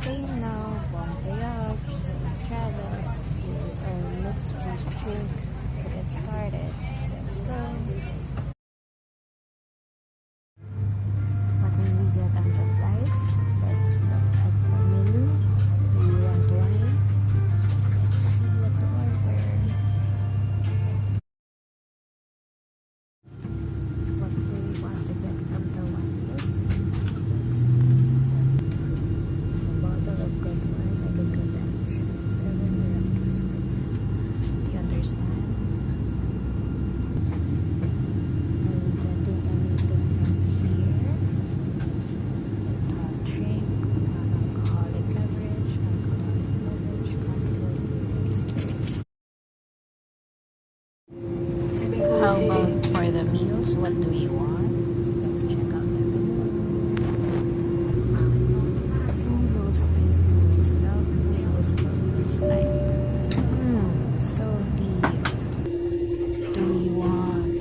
plane now. Bon voyage, safe travels. Here's our mixed juice drink to get started. Let's go. What will we get on the flight? Let's look at the menu. Do you want wine? Let's see what to order. What do we want to get from the wine list? Let's see. A bottle of good wine, like a good action. Serving the rest was good. Do you understand? Are we getting anything from here? Drink, non-alcoholic beverage, cocktail, spirit. How about for the meals? What do we want? Let's check out the menu. Noodles, tasty noodles, love noodles, noodles, life. So dear. Do we want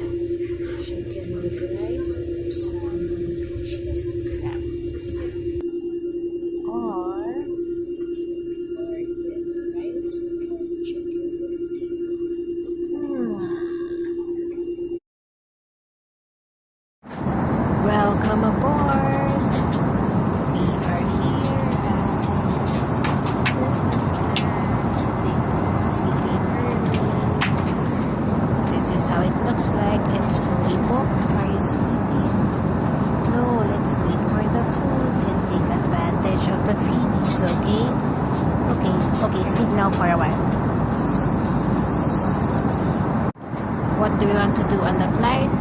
chicken with rice or salmon cheese crab? Or pork with rice or chicken with potatoes? Welcome aboard! We are here at business class because we came early. This is how it looks like. It's fully booked. Are you sleeping? No, let's wait for the food and take advantage of the freebies, okay? Okay, sleep now for a while. What do we want to do on the flight?